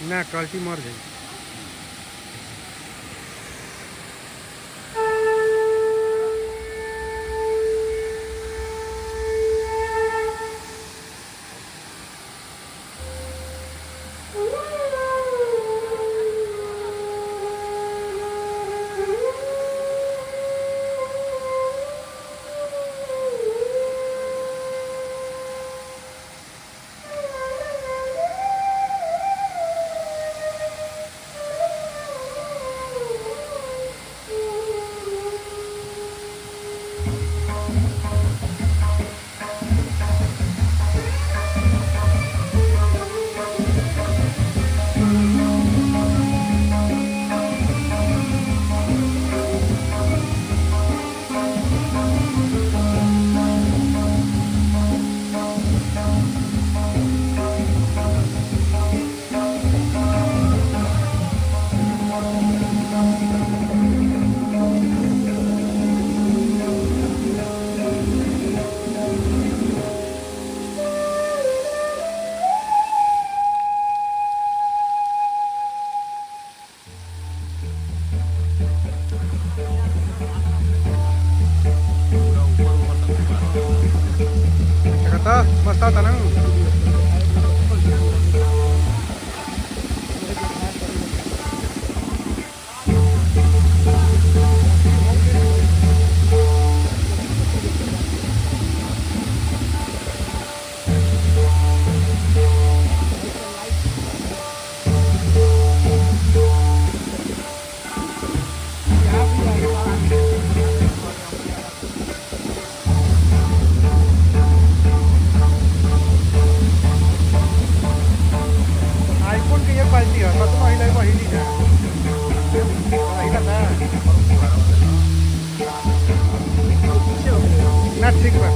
ना क्वालिटी मर गई। kata mas tahu tanang. ठीक बा।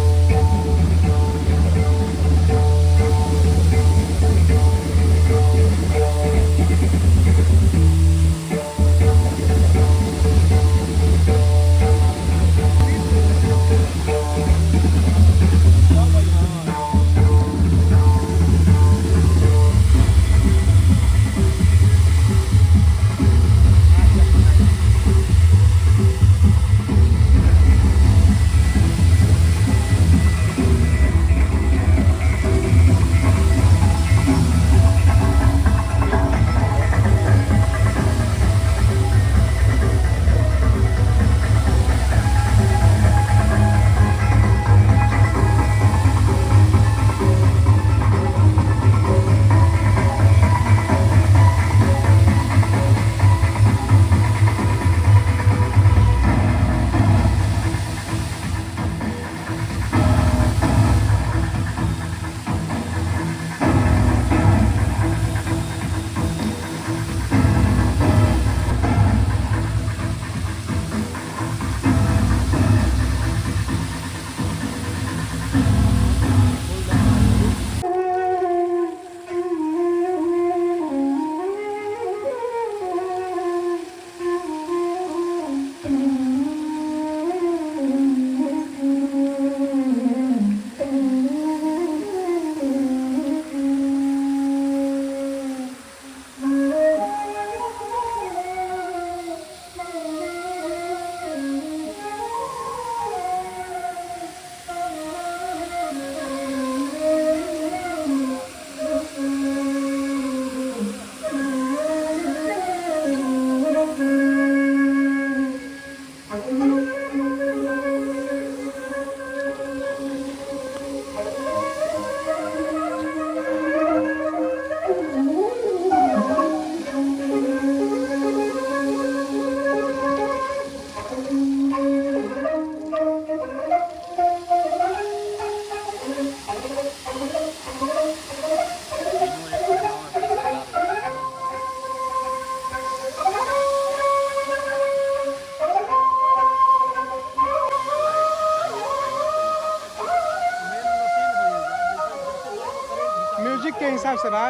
म्यूजिक के हिसाब से बा।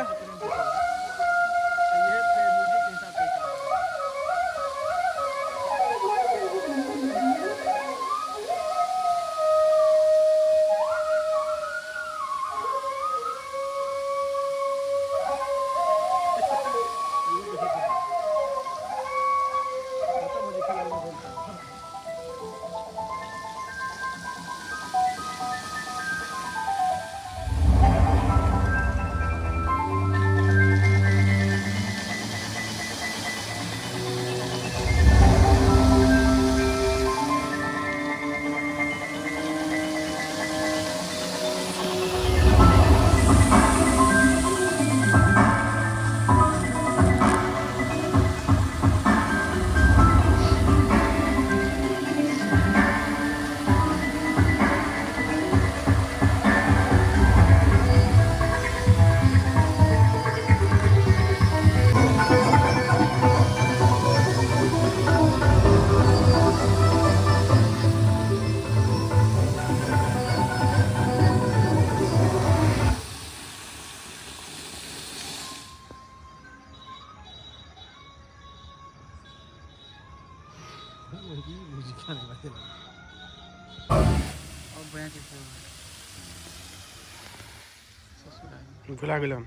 भुला गेलम।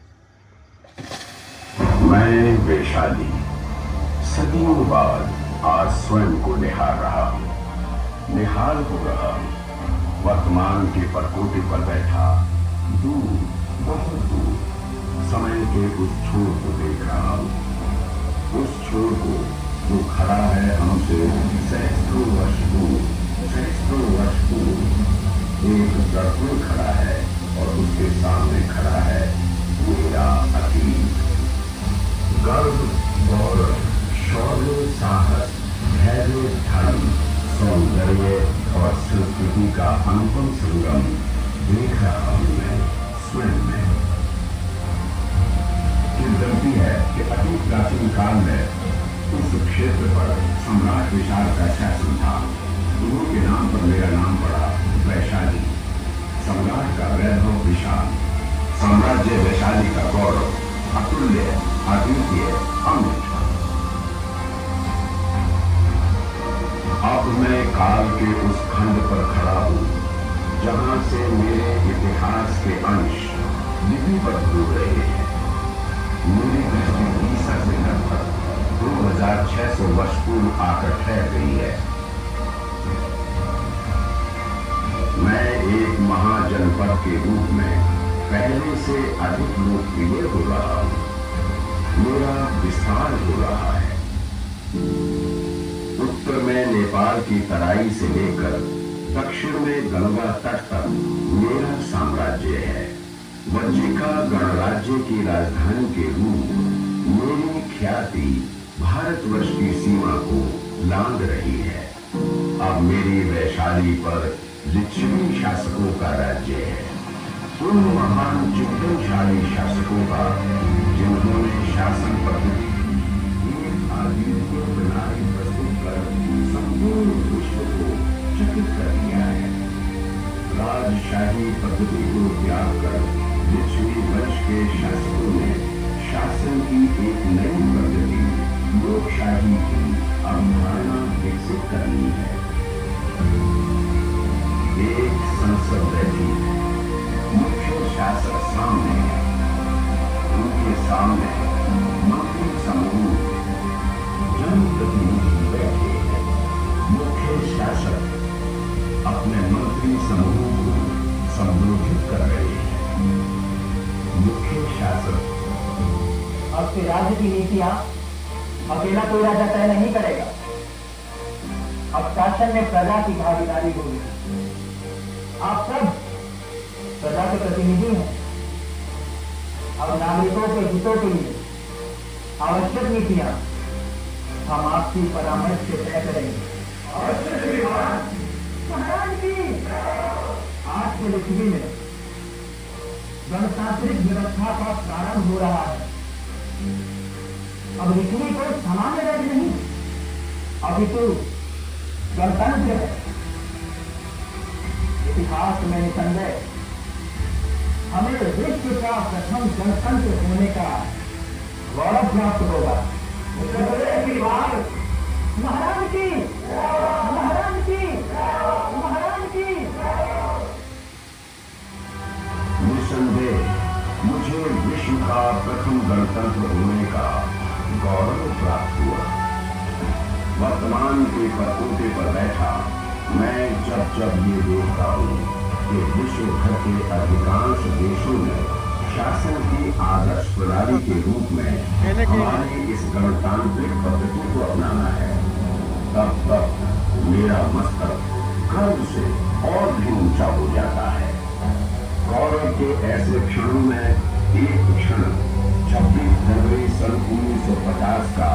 मैं वैशाली सदियों बाद आज स्वयं को निहार रहा हूँ, निहाल हो रहा हूँ। वर्तमान के परकोटे पर बैठा दूर, बहुत दूर समय के उस छोर को देख रहा हूँ, उस छोर को जो खड़ा है हमसे सैकड़ों वर्ष दूर, सैकड़ों वर्ष दूर। एक दर्पण खड़ा है और उसके सामने खड़ा है मेरा अतीत। गर्व, गौरव, शौर्य, साहस, धैर्य, धर्म, सौंदर्य और संस्कृति का अनुपम संगम देख रहा हूं मैं स्वयं में। किंवदंती है कि अति प्राचीन काल में उस क्षेत्र पर सम्राट विशाल का शासन था। गुरु के नाम पर मेरा नाम पड़ा वैशाली। सम्राट का वैभव विशाल, साम्राज्य वैशाली का गौरव अतुल्य, अद्वितीय, अमिट। अब मैं काल के उस खंड पर खड़ा हूं जहां से मेरे इतिहास के अंश लिपिबद्ध हो रहे हैं। मेरी दृष्टि ईसा से लगभग 2600 वर्ष पूर्व आकर ठहर गई है। मैं एक महाजनपद के रूप में पहले से अधिक लोकप्रिय हो रहा हूं, मेरा विस्तार हो रहा है। उत्तर में नेपाल की तराई से लेकर दक्षिण में गंगा तट तक मेरा साम्राज्य है। वज्जिका गणराज्य की राजधानी के रूप मेरी ख्याति भारतवर्ष की सीमा को लांघ रही है। अब मेरी वैशाली पर लिच्छवी शासकों का राज्य है, उन महान चिंतनशाली शासकों का जिन्होंने शासन पद्धति एक अद्वितीय प्रणाली प्रस्तुत कर संपूर्ण विश्व को चकित कर दिया है। राजशाही पद्धति को त्याग कर लिच्छवी वंश के शासकों ने शासन की एक नई पद्धति लोकशाही की अवधारणा विकसित करनी है। एक संसद बैठी है, मुख्य शासक सामने है, उनके सामने मंत्री समूह जनप्रतिनिधि बैठे हैं। मुख्य शासक अपने मंत्री समूह को संबोधित कर रहे हैं। मुख्य शासक: अब से राज्य की नीतियां अकेला कोई राजा तय नहीं करेगा। अब शासन में प्रजा की भागीदारी होगी। आप सब प्रजा के प्रतिनिधि हैं। अब नागरिकों के हितों के लिए आवश्यक नीतियां हम आपसी परामर्श से तय करेंगे। महाराज जी, आज के लिच्छवी में गणतांत्रिक व्यवस्था का प्रारंभ हो रहा है। अब लिच्छवी कोई सामान्य राज्य नहीं, अपितु गणतंत्र है। इतिहास में निसंदेह हमें विश्व का प्रथम गणतंत्र होने का गौरव प्राप्त होगा। महाराज की, महाराज की, महाराज की। निसंदेह मुझे विश्व का प्रथम गणतंत्र होने का गौरव प्राप्त हुआ। वर्तमान के परकोटे पर बैठा मैं जब ये देखता हूँ कि विश्व भर के अधिकांश देशों में शासन की आदर्श प्रणाली के रूप में हमारी इस गणतांत्रिक पद्धति को अपनाना है, तब मेरा मस्तक गर्व से और भी ऊंचा हो जाता है। गौरव के ऐसे क्षणों में एक क्षण 26 जनवरी सन 1950 का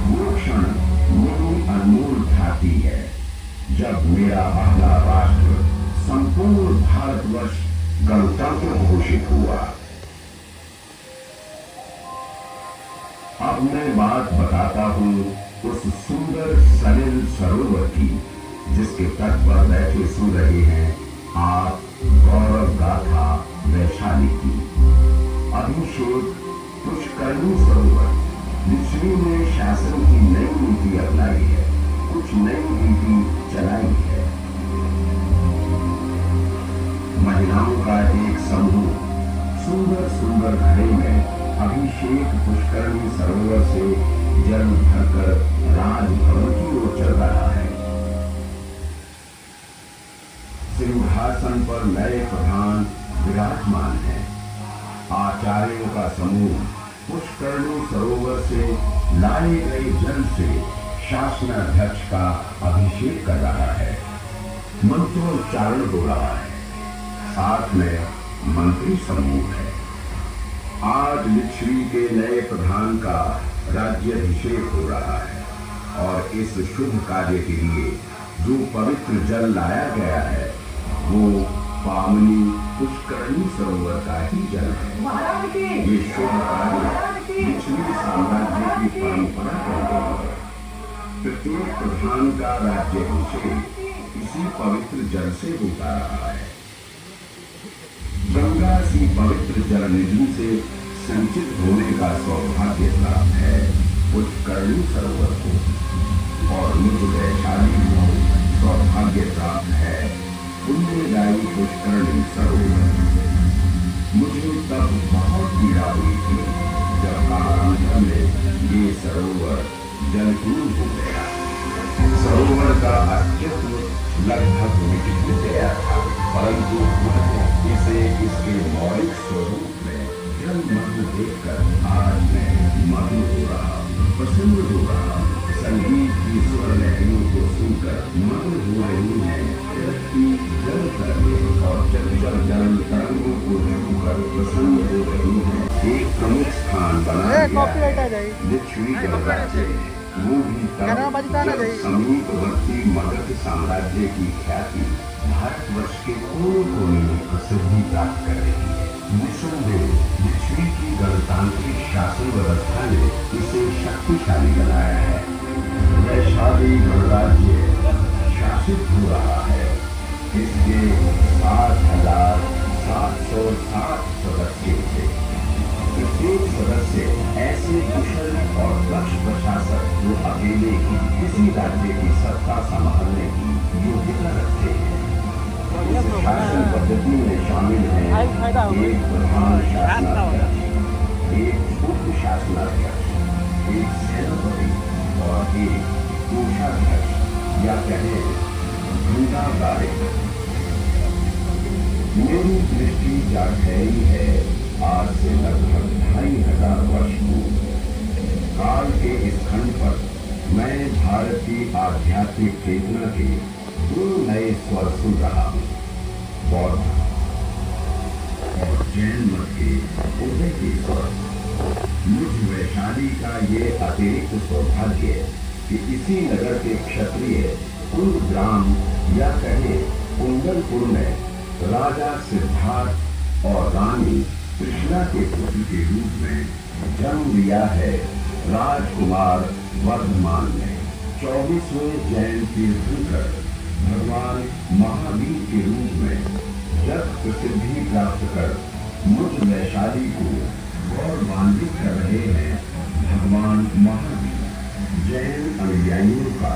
वो क्षण मेरी अनमोल ख्याति है, जब मेरा पहला राष्ट्र संपूर्ण भारतवर्ष गणतंत्र घोषित हुआ। अब मैं बात बताता हूँ उस सुंदर सलिल सरोवर की, जिसके तट पर बैठे सुन रहे हैं आप गौरव गाथा वैशाली की। अभिषेक पुष्करणी सरोवर लिच्छवी ने शासन की नई नीति अपनाई है। कुछ कुछ नई रीति चलाई है। महिलाओं का एक समूह सुंदर सुंदर घड़े में अभिषेक पुष्करणी सरोवर से जल भरकर राजभवन की ओर चल रहा है। सिंहासन पर नए प्रधान विराजमान है। आचार्यों का समूह पुष्करणी सरोवर से लाए गए जल से शासनाध्यक्ष का अभिषेक कर रहा है। मंत्रोच्चारण हो रहा है। साथ में मंत्री समूह है। आज लिच्छवी के नए प्रधान का राज्याभिषेक हो रहा है और इस शुभ कार्य के लिए जो पवित्र जल लाया गया है वो पावनी पुष्करणी सरोवर का ही जल है। ये शुभ कार्य लिच्छवी साम्राज्य की परंपरा है। प्रत्येक प्रधान का राज्याभिषेक इसी पवित्र जल से होता रहा है। गंगा सी पवित्र जल निधि से संचित होने का सौभाग्य प्राप्त है पुष्करणी सरोवर को और मुझ वैशाली को सौभाग्य प्राप्त है पुण्यदायी पुष्करणी सरोवर। मुझे तब बहुत पीड़ा हुई थी जब कालांतर में ये सरोवर जलपूर्ण हो गया। सरोवर का अस्तित्व लगभग मिट गया था, परंतु इसे इसके मौलिक स्वरूप में जलमग्न देखकर आज मैं मग्न हो रहा, प्रसन्न हो रहा। संगीत की स्वर लहरियों को सुनकर मग्न हो रही है। व्यक्ति जल करने और चंचल जल तरंगों को छूकर प्रसन्न हो रही है। एक प्रमुख स्थान बना गया लिच्छवी गणराज्य, वो भी तब समीपवर्ती मगध साम्राज्य की ख्याति भारतवर्ष के कोने कोने में प्रसिद्धि प्राप्त कर रही है। निस्संदेह लिच्छवी की गणतांत्रिक शासन व्यवस्था ने इसे शक्तिशाली बनाया है। वैशाली गणराज्य शासित हो रहा है। इसके 7,760 सदस्य थे। प्रत्येक सदस्य ऐसे कुशल और दक्ष प्रशासक जो अकेले ही किसी राज्य की सत्ता संभालने की योग्यता रखते हैं। इस शासन पद्धति में शामिल है एक प्रधान शासनाध्यक्ष, एक उप शासनाध्यक्ष, एक सेनापति और एक कोषाध्यक्ष या कहें भंडागारिक। मेरी दृष्टि जा ठहरी है आज से लगभग 2500 वर्ष पूर्व। काल के इस खंड पर मैं भारत की आध्यात्मिक चेतना के दो नए स्वर सुन रहा हूँ, बौद्ध और जैन मत के उदय के स्वर। मुझ वैशाली का ये अतिरिक्त सौभाग्य कि इसी नगर के क्षत्रिय कुंदग्राम या कहे कुंदलपुर में राजा सिद्धार्थ और रानी कृष्णा के पुत्र के रूप में जन्म लिया है। राजकुमार वर्धमान ने 24वें जैन तीर्थंकर भगवान महावीर के रूप में जग प्रसिद्धि प्राप्त कर मुझ वैशाली को गौरवान्वित कर रहे हैं। भगवान महावीर जैन अनुयायियों का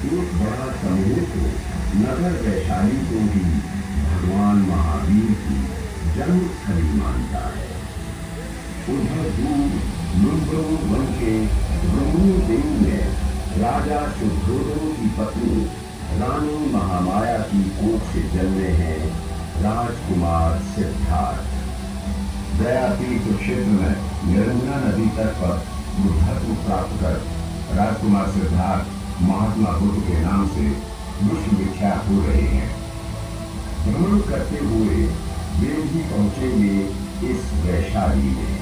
एक बड़ा समूह को नगर वैशाली को भी भगवान महावीर की जन्मस्थली मानता है। उधर दूर लुम्बरू वन के ब्रह्मदेव में राजा शुद्धोधन की पत्नी रानी महामाया की कोख से जन्मे हैं राजकुमार सिद्धार्थ। दयातीर्थ क्षेत्र में यमुना नदी तट पर बुद्धत्व प्राप्त कर राजकुमार सिद्धार्थ महात्मा बुद्ध के नाम से विश्व विख्यात हो रहे हैं। भ्रमण करते हुए वे भी पहुंचेंगे इस वैशाली में,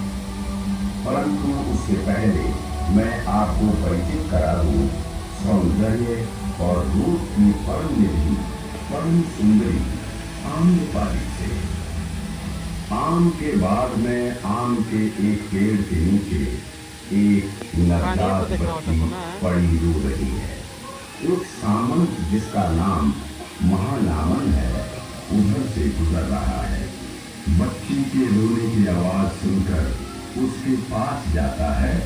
परंतु उससे पहले मैं आपको परिचित करा दूं सौंदर्य और रूप की परम निधि परम सुंदरी आम्रपाली से। आम के बाग में आम के एक पेड़ के नीचे एक नवजात बच्ची पड़ी रो रही है। एक सामंत जिसका नाम महानामन है उधर से गुजर रहा है। बच्ची के रोने की आवाज सुनकर उसके पास जाता है।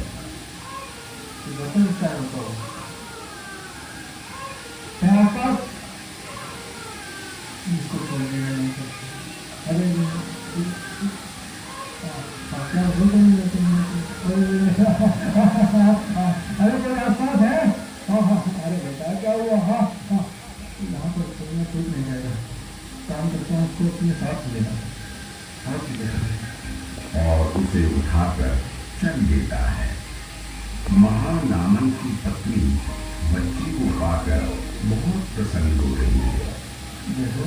अरे कोई आसपास है? हाँ हाँ, अरे बेटा क्या हुआ? हाँ हाँ, यहाँ पर छोड़ना ठीक नहीं जाएगा, काम करता हूँ, उसको अपने साथ लेना। हाँ ठीक है। और उसे उठाकर चल देता है। महानामन की पत्नी बच्ची को पाकर बहुत प्रसन्न हो रही है। देखो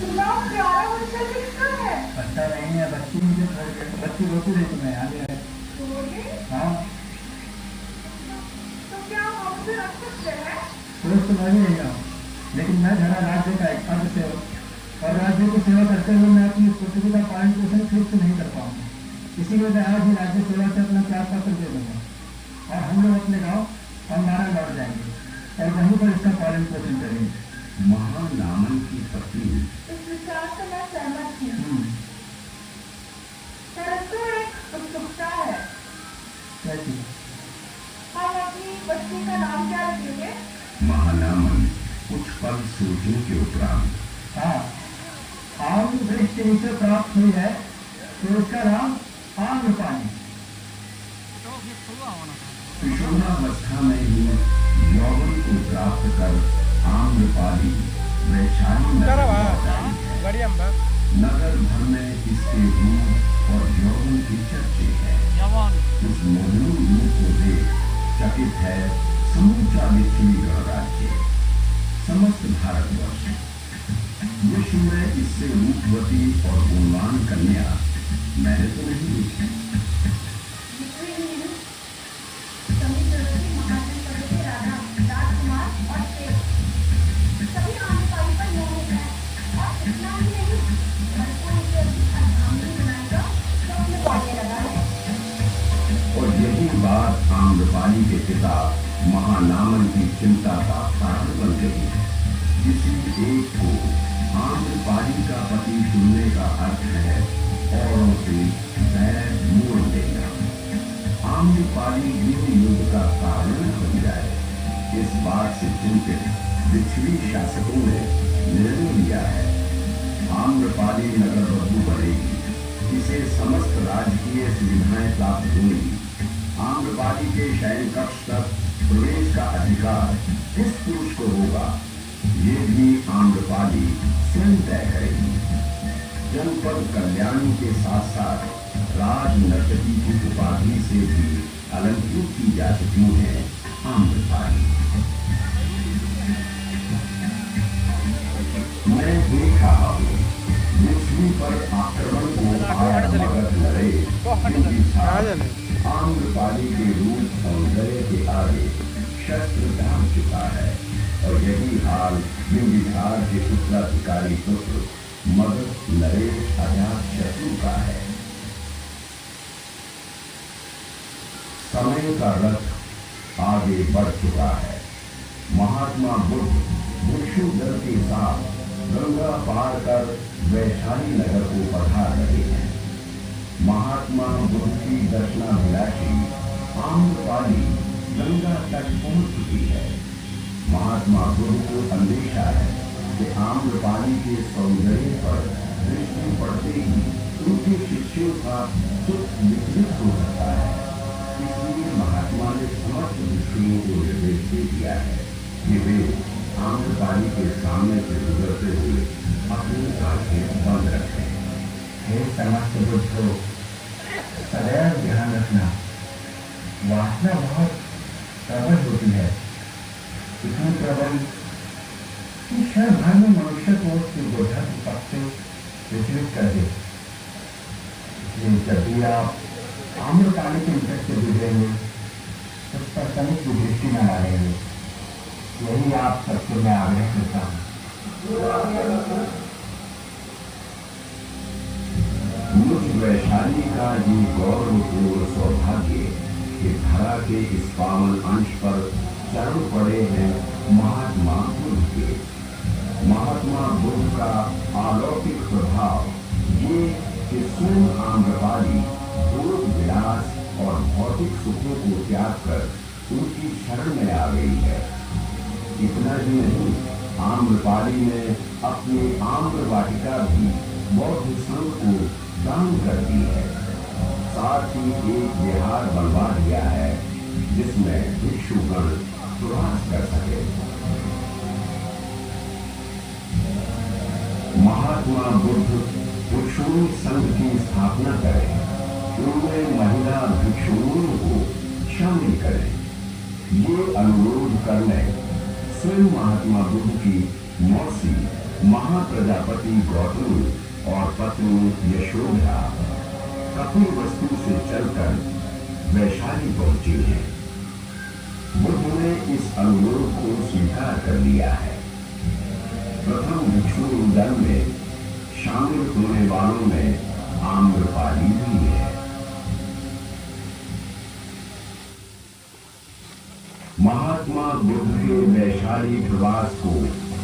प्यारा बच्चा किसका है? पता नहीं है, बच्ची मुझे छोड़ के, बच्ची रोती रही तुम्हें आ गया है। हाँ तो क्या हम उसे रख सकते हैं? सोच तो मैं भी नहीं हूँ, लेकिन मैं धरा राज्य का एक अर्ध सेवक, और राज्य की सेवा करते हुए मैं अपनी पुत्री का पालन पोषण ठीक से नहीं कर पाऊंगा। इसीलिए मैं आज ही राज्य सेवा से अपना त्याग पत्र दे दूंगा, और हम लोग अपने गाँव हमारा लौट जाएंगे और वहीं पर इसका पालन पोषण करेंगे। महानामन की पत्नी इस विचार से मैं सहमत हूँ, परंतु एक उत्सुकता है। कैसी? हम अपनी बच्ची का नाम क्या रखेंगे? महानामन कुछ पल सोचने के उपरांत हाँ, आम दृष्टि से प्राप्त हुई है तो उसका नाम आम्रपाली। किशोरावस्था में ही यौवन को प्राप्त कर आम्रपाली वैशाली नगर लौट आई है। बढ़िया बा। नगर भर में इसके रूप और यौवन की चर्चे है। उस मधुर रूप को देख चकित है समूचा मिथिली गणराज्य, समस्त भारतवर्ष। विश्व में इससे रूपवती और गुणवान कन्या मैंने तो नहीं देखी। और यही बात आम्रपाली के पिता महानामन की चिंता का कारण बन गई। किसी एक को आम्रपाली का पति चुनने का अर्थ है औरों से बैर मोड़ देना। आम्रपाली गृह युद्ध का कारण बन जाए, इस बात से चिंतित पृथ्वी शासकों ने निर्णय लिया है। आम्रपाली नगर बधू बढ़ेगी, इसे समस्त राजकीय सुविधाएं प्राप्त होंगी। आम्रपाली के शयन कक्ष तक प्रवेश का अधिकार किस पुरुष को होगा, ये भी आम्रपाली स्वयं तय करेगी। जनपद कल्याणी के साथ साथ राज नर्तकी की उपाधि से भी अलंकृत की जा चुकी है आम्रपाली। मैं देख रहा हूँ पृथ्वी पर आक्रमण को आया मगध नरेश आम्रपाली के रूप सौंदर्य के आगे शस्त्र दाम चुका है, और यही हाल बिंबिसार के उत्तराधिकारी पुत्र मगध नरेश अजातशत्रु का है। समय का रथ आगे बढ़ चुका है। महात्मा बुद्ध भिक्षु दल के साथ गंगा पार कर वैशाली नगर को पधार रहे हैं। महात्मा बुद्ध की दर्शनाभिलाषी आम्रपाली गंगा तक पहुंच चुकी है। महात्मा बुद्ध को अंदेशा है कि आम्रपाली के सौंदर्य पर दृष्टि पड़ते ही उनके शिष्यों का चित्त विचलित हो सकता है। इसलिए महात्मा ने समस्त ऋषियों को निर्देश दे दिया है कि वे आम्रपाली के सामने से गुजरते हुए अपनी आंखें बंद रखें। हे समस्त बुद्धो, सदैव ध्यान रखना, वासना बहुत प्रबल होती है, इतनी प्रबल कि क्षण भर में मनुष्य को उसकी बुद्धा के पक्ष से विचलित कर दे। इसलिए जब भी आप आम्रपाली के निकट से गुजरेंगे उस पर तनिक की दृष्टि न डालेंगे, यही आप सबसे मैं आग्रह करता हूँ। मुझ वैशाली का ये गौरवपूर्ण सौभाग्य कि धरा के इस पावन अंश पर चरण पड़े हैं महात्मा बुद्ध के। महात्मा बुद्ध का अलौकिक प्रभाव ये कि स्वयं आम्रपाली भोग विलास और भौतिक सुखों को त्याग कर उनकी शरण में आ गई है। इतना ही नहीं, आम्रपाली ने अपनी आम्र वाटिका भी बौद्ध संघ को दान कर दी है। साथ ही एक विहार बनवा दिया है जिसमें भिक्षुगण प्रवास कर सके। महात्मा बुद्ध भिक्षुणी संघ की स्थापना करें, उनमें महिला भिक्षुओं को शामिल करें। ये अनुरोध करने स्वयं महात्मा बुद्ध की मौसी महाप्रजापति गौतमी और पत्नी यशोदा कपिलवस्तु से चलकर वैशाली पहुंची है। बुद्ध ने इस अनुरोध को स्वीकार कर लिया है। प्रथम भिक्षु दल में शामिल होने वालों में आम्रपाली भी है। महात्मा बुद्ध के वैशाली प्रवास को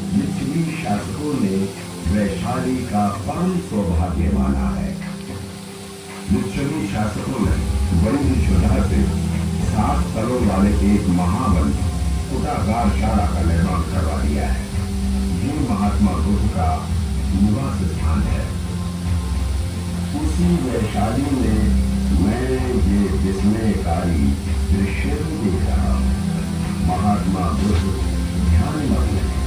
लिच्छवी शासकों ने वैशाली का परम सौभाग्य माना है। लिच्छवी शासकों ने बड़ी श्रद्धा से 7 तलों वाले एक महाबल कुटागारशाला का निर्माण करवा दिया है। ये महात्मा बुद्ध का निवास स्थान है। उसी वैशाली में मैं ये विस्मयकारी दृश्य देख रहा हूं। महात्मा बुद्ध ध्यानमग्न है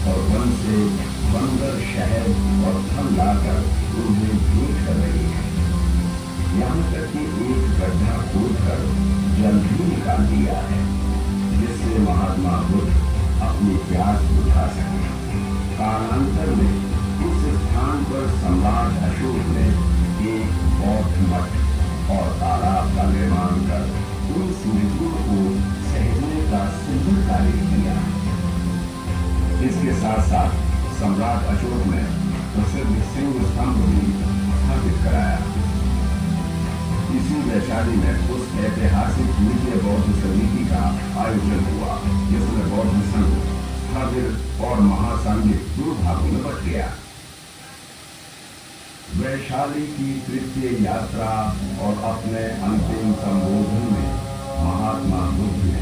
और वन से बंदर शहद और फल लाकर उन्हें भेंट कर रही है। यहाँ तक कि एक गड्ढा खोदकर जल भी निकाल दिया है जिससे महात्मा बुद्ध अपनी प्यास बुझा सके। कालांतर में इस स्थान पर सम्राट अशोक ने एक बौद्ध मठ और तालाब का निर्माण कर उन स्मृतियों को सहजने का सुंदर कार्य किया। इसके साथ साथ सम्राट अशोक ने प्रसिद्ध सिंह स्तंभ भी स्थापित कराया। इसी वैशाली में उस ऐतिहासिक द्वितीय बौद्ध समिति का आयोजन हुआ जिसमें बौद्ध संघ स्थविर और महासांगिक 2 भागों में बट गया। वैशाली की तृतीय यात्रा और अपने अंतिम संबोधन में महात्मा बुद्ध ने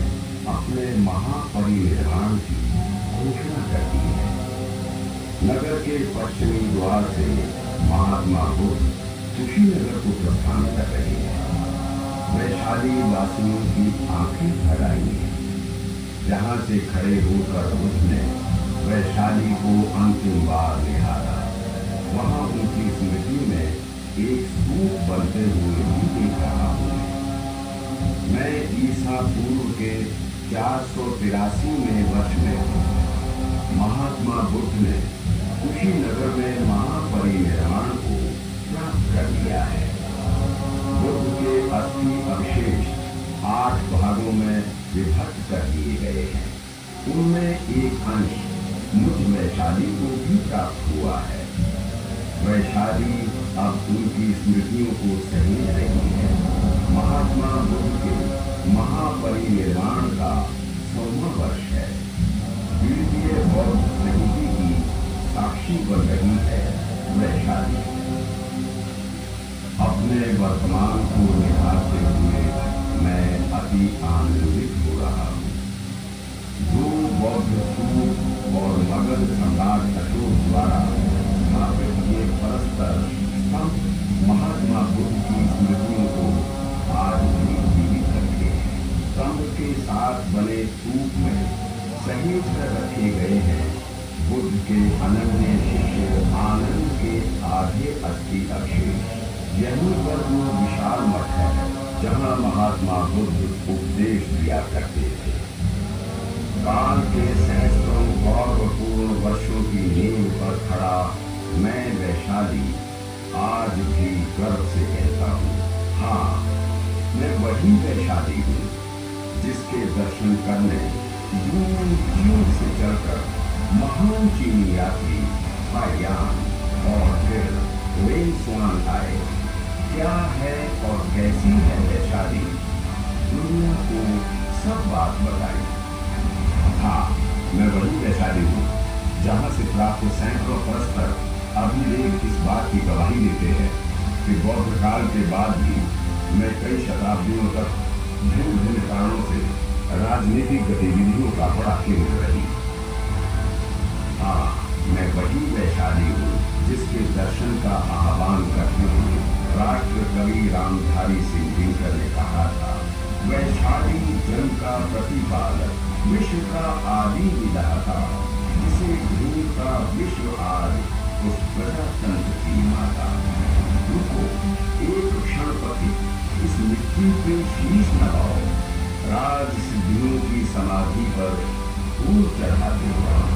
अपने महापरिनिर्वाण की घोषणा कर दी है। नगर के पश्चिमी द्वार से महात्मा बुद्ध कुशीनगर को प्रस्थान कर रहे हैं। वैशाली वासियों की आंखें भर आई हैं। जहां से खड़े होकर बुद्ध ने वैशाली को अंतिम बार निहारा, वहां उनकी स्मृति में एक स्तूप बनते हुए भी देख रहा हूं। मैं ईसा पूर्व के 483वें वर्ष में हूं। महात्मा बुद्ध ने कुशीनगर में महापरिनिर्वाण को प्राप्त कर लिया है। बुद्ध के अस्थि अवशेष 8 भागों में विभक्त कर दिए गए हैं। उनमें एक अंश मुझ वैशाली को भी प्राप्त हुआ है। वैशाली अब उनकी स्मृतियों को सहेज रही है। महात्मा बुद्ध के महापरिनिर्वाण का 100वां वर्ष है। द्वितीय बौद्ध समिति की साक्षी बन रही है वैशाली। अपने वर्तमान को निहारते हुए मैं अति आनंदित हो रहा हूँ। 2 बौद्ध स्तूप और मगध सम्राट अशोक द्वारा स्थापित ये परस्पर स्तंभ महात्मा बुद्ध की स्मृतियों को आज भी जीवित रखे हैं। स्तंभ के साथ बने स्तूप में सहेज कर रखे गए हैं बुद्ध के अनन्य शिष्य आनंद के आधे अस्थि अवशेष। यहीं पर वो विशाल मठ है जहाँ महात्मा बुद्ध उपदेश दिया करते थे। काल के सहस्त्रों गौरवपूर्ण वर्षों की नींव पर खड़ा मैं वैशाली आज भी गर्व से कहता हूँ, हाँ मैं वही वैशाली हूँ जिसके दर्शन करने दूर चीन से चलकर महान चीनी यात्री हायान और फिर वेन सुआन आए। क्या है और कैसी है वैशाली, दुनिया को सब बात बताई। हाँ मैं वही वैशाली हूँ जहाँ से प्राप्त सैकड़ों परस्पर अभिलेख इस बात की गवाही देते हैं कि बौद्ध काल के बाद भी मैं कई शताब्दियों तक भिन्न भिन्न कारणों से राजनीतिक गतिविधियों का बड़ा केंद्र रही। हाँ मैं वही वैशाली हूँ जिसके दर्शन का आह्वान करते हुए राष्ट्र कवि रामधारी सिंह दिनकर ने कहा था, वैशाली जन का प्रतिपालक, विश्व का आदि विधाता, जिसे ढूंढता विश्व आज उस प्रजातंत्र की माता। रुको, एक क्षण पति इस मिट्टी पे शीश नवाओ, राज सिद्धियों की समाधि पर फूल चढ़ा देगा।